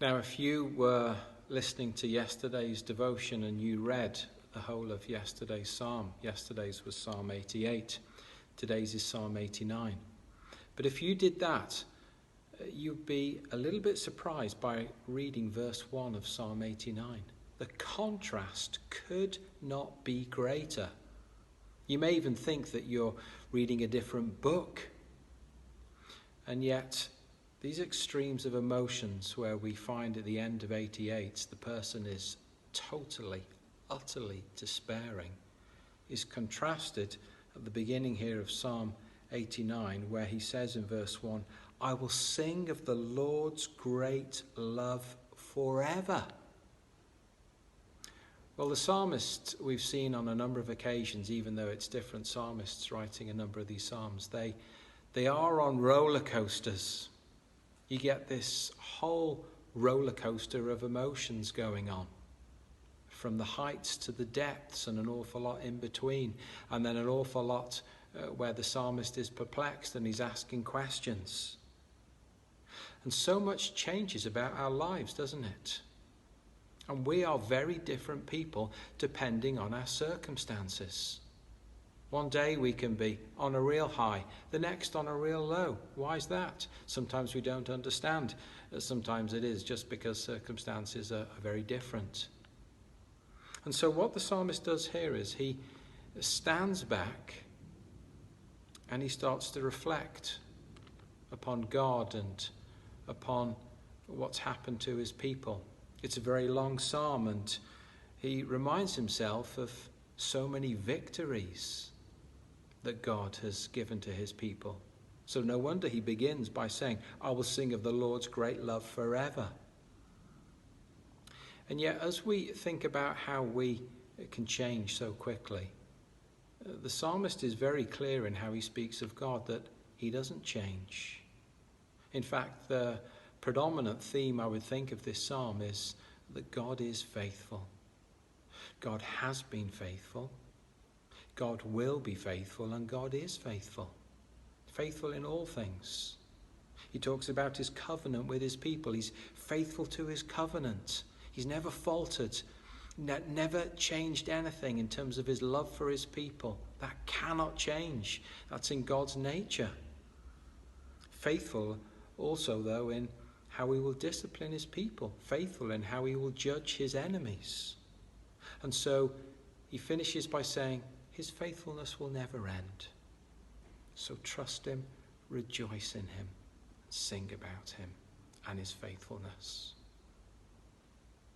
Now, if you were listening to yesterday's devotion and you read the whole of yesterday's psalm, yesterday's was Psalm 88, today's is Psalm 89. But if you did that, you'd be a little bit surprised by reading verse 1 of Psalm 89. The contrast could not be greater. You may even think that you're reading a different book. And yet, these extremes of emotions where we find at the end of 88 the person is totally, utterly despairing, is contrasted at the beginning here of Psalm 89, where he says in verse 1, I will sing of the Lord's great love forever. Well, the psalmist we've seen on a number of occasions, even though it's different psalmists writing a number of these psalms, they are on roller coasters. You get this whole roller coaster of emotions going on, from the heights to the depths and an awful lot in between, and then an awful lot where the psalmist is perplexed and he's asking questions. And so much changes about our lives, doesn't it? And we are very different people depending on our circumstances. One day we can be on a real high, the next on a real low. Why is that? Sometimes we don't understand. Sometimes it is just because circumstances are very different. And so what the psalmist does here is he stands back and he starts to reflect upon God and upon what's happened to his people. It's a very long psalm, and he reminds himself of so many victories that God has given to his people. So no wonder he begins by saying, I will sing of the Lord's great love forever. And yet, as we think about how we can change so quickly, the psalmist is very clear in how he speaks of God, that he doesn't change. In fact, the predominant theme I would think of this psalm is that God is faithful. God has been faithful. God will be faithful, and God is faithful. Faithful in all things. He talks about his covenant with his people. He's faithful to his covenant. He's never faltered, never changed anything in terms of his love for his people. That cannot change. That's in God's nature. Faithful also, though, in how he will discipline his people. Faithful in how he will judge his enemies. And so he finishes by saying, his faithfulness will never end. So trust him, rejoice in him, sing about him and his faithfulness.